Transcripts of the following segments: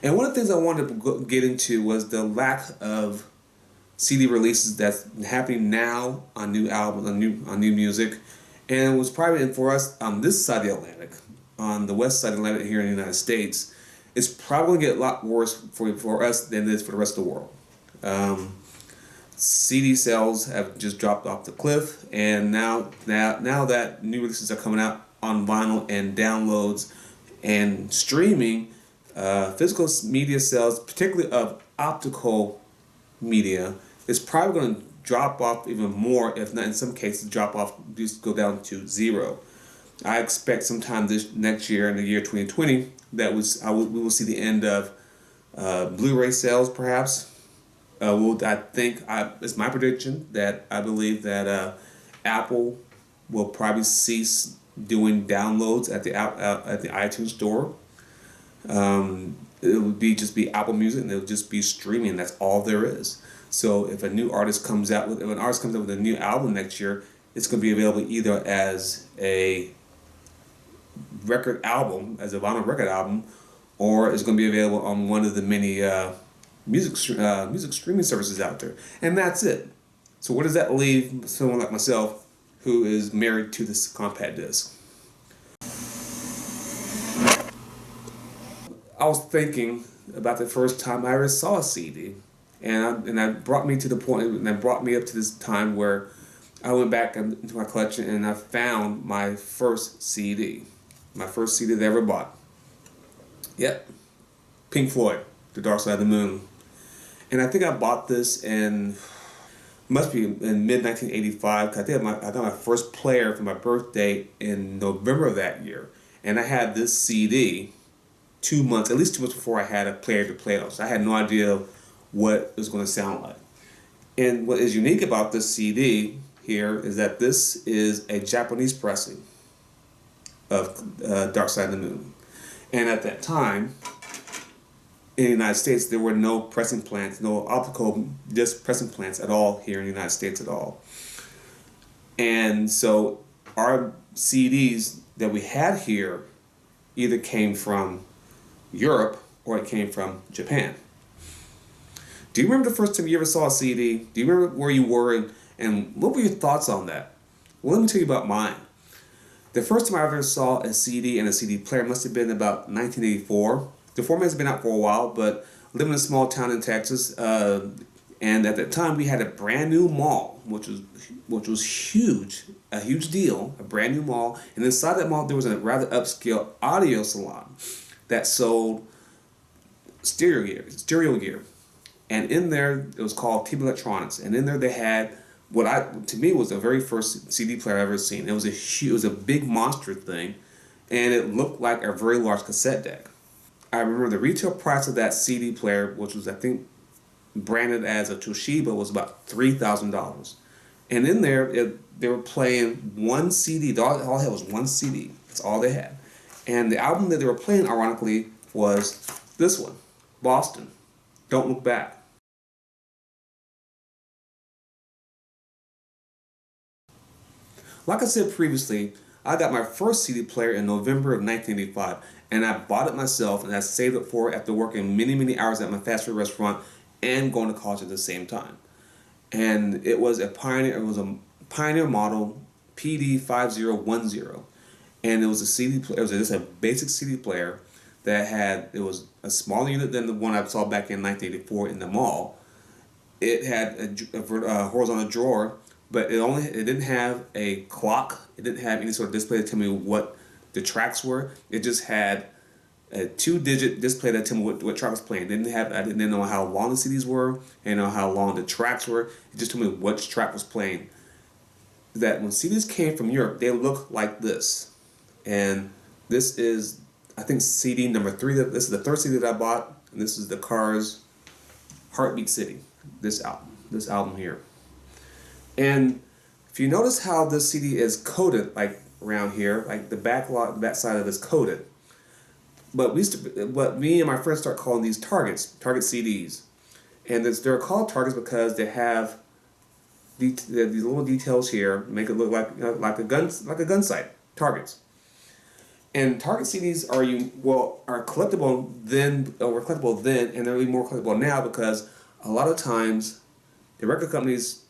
And one of the things I wanted to get into was the lack of CD releases that's happening now on new albums, on new music, and it was probably for us on this side of the Atlantic, on the west side of the Atlantic here in the United States, it's probably going to get a lot worse for us than it is for the rest of the world. Um, CD sales have just dropped off the cliff, and now that new releases are coming out on vinyl and downloads and streaming, physical media sales, particularly of optical media, is probably going to drop off even more, if not in some cases drop off, just go down to zero. I expect sometime this next year, in the year 2020, we will see the end of Blu-ray sales, perhaps. It's my prediction that I believe that Apple will probably cease doing downloads at the iTunes store. It would just be Apple Music, and it would just be streaming. That's all there is. So if an artist comes out with a new album next year, it's going to be available either as a record album, as a vinyl record album, or it's going to be available on one of the many music streaming services out there, and that's it. So where does that leave someone like myself, who is married to this compact disc? I was thinking about the first time I ever saw a CD, and that brought me to the point, and that brought me up to this time where I went back into my collection and I found my first CD that I ever bought. Yep, Pink Floyd, The Dark Side of the Moon, and I think I bought this must be in mid 1985. Cause I got my first player for my birthday in November of that year, and I had this CD at least 2 months before I had a player to play it on. So I had no idea what it was going to sound like. And what is unique about this CD here is that this is a Japanese pressing of Dark Side of the Moon. And at that time, in the United States, there were no pressing plants, no optical disc pressing plants at all here in the United States at all. And so our CDs that we had here either came from Europe or it came from Japan. Do you remember the first time you ever saw a CD? Do you remember where you were, and what were your thoughts on that? Well, let me tell you about mine. The first time I ever saw a CD and a CD player must have been about 1984. The format has been out for a while, but living in a small town in Texas, and at that time we had a brand new mall, which was huge, a huge deal, a brand new mall. And inside that mall there was a rather upscale audio salon that sold stereo gear. And in there, it was called TB Electronics. And in there they had to me was the very first CD player I've ever seen. It was a big monster thing, and it looked like a very large cassette deck. I remember the retail price of that CD player, which was I think branded as a Toshiba, was about $3,000. And in there, they were playing one CD. All they had was one CD. That's all they had. And the album that they were playing, ironically, was this one, Boston, Don't Look Back. Like I said previously, I got my first CD player in November of 1985, and I bought it myself, and I saved it for it after working many, many hours at my fast food restaurant and going to college at the same time. And it was a Pioneer model PD5010. And it was a CD player. It was just a basic CD player it was a smaller unit than the one I saw back in 1984 in the mall. It had a horizontal drawer, but it didn't have a clock. It didn't have any sort of display to tell me what the tracks were. It just had a 2-digit display that told me what track was playing. I didn't know how long the CDs were. I didn't know how long the tracks were. It just told me which track was playing. That when CDs came from Europe, they looked like this. And this is, I think, CD number 3. This is the third CD that I bought, and this is the Cars Heartbeat City. This album here. And if you notice how this CD is coated, like around here, like the back side of it is coated. But what me and my friends start calling these Target CDs, and they're called Targets because they have these little details here, make it look like a gun sight, Targets. And Target CDs are collectible then, or were collectible then, and they're even more collectible now because a lot of times the record companies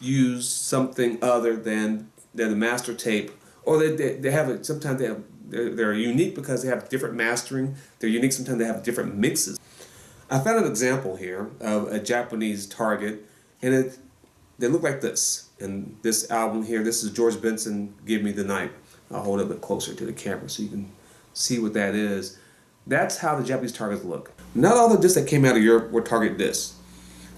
use something other than the master tape, or they have it. Sometimes they're unique because they have different mastering. They're unique. Sometimes they have different mixes. I found an example here of a Japanese Target, and they look like this. And this album here, this is George Benson, "Give Me the Night." I'll hold it a bit closer to the camera so you can see what that is. That's how the Japanese Targets look. Not all the discs that came out of Europe were Target discs.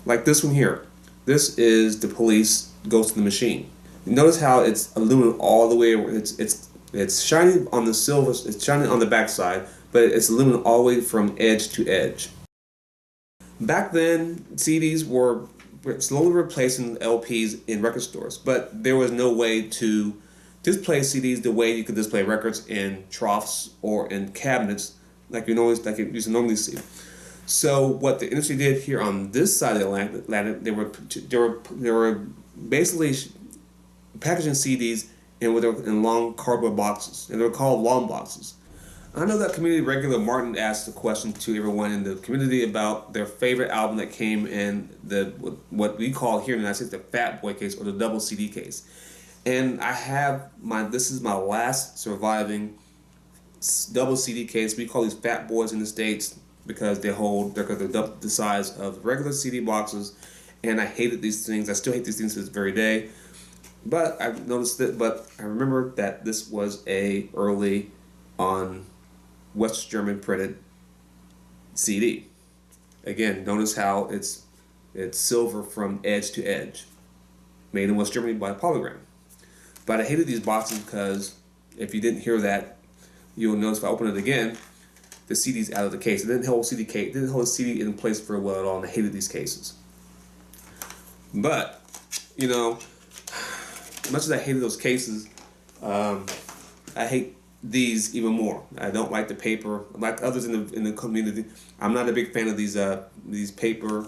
Like this one here. This is The Police, Ghost in the Machine. Notice how it's aluminum all the way. It's shiny on the silver. It's shiny on the backside, but it's aluminum all the way from edge to edge. Back then, CDs were slowly replacing LPs in record stores, but there was no way to display CDs the way you could display records in troughs or in cabinets like you used to normally see. So what the industry did here on this side of the Atlantic, they were basically packaging CDs in long cardboard boxes, and they were called long boxes. I know that community regular Martin asked a question to everyone in the community about their favorite album that came in what we call here in the United States the Fat Boy case or the double CD case. And this is my last surviving double CD case. We call these Fat Boys in the States because they're double the size of regular CD boxes. And I hated these things. I still hate these things to this very day. But I remember that this was a early on West German printed CD. Again, notice how it's silver from edge to edge. Made in West Germany by Polygram. But I hated these boxes because if you didn't hear that, you'll notice if I open it again, the CD's out of the case. It didn't hold the CD in place very well at all, and I hated these cases. But, much as I hated those cases, I hate these even more. I don't like the paper. Like others in the community, I'm not a big fan of these paper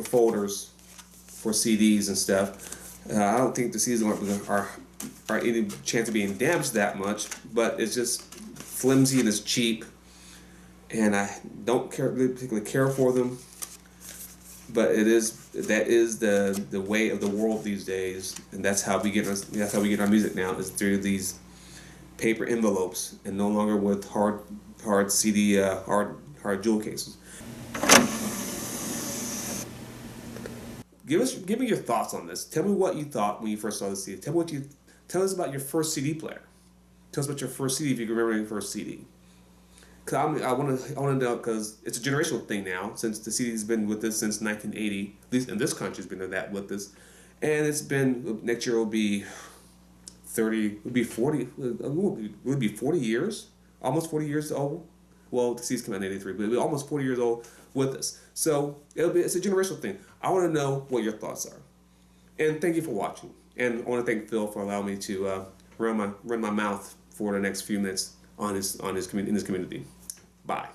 folders for CDs and stuff. I don't think the CDs are any chance of being damaged that much, but it's just flimsy and it's cheap, and I don't particularly care for them. But that is the way of the world these days, and that's how we get our music now, is through these paper envelopes and no longer with hard CD hard jewel cases. Give me your thoughts on this. Tell me what you thought when you first saw the CD. Tell us about your first CD player. Tell us about your first CD if you can remember your first CD. Cause I want to know, because it's a generational thing now, since the CD's been with us since 1980. At least in this country, it's been with us, and it's been, next year will be 30. It'll be 40. Will it be 40 years? Almost 40 years old. Well, the CD's came out in '83, but it'll be almost 40 years old with us. So it's a generational thing. I want to know what your thoughts are, and thank you for watching. And I want to thank Phil for allowing me to run my mouth for the next few minutes in this community. Bye.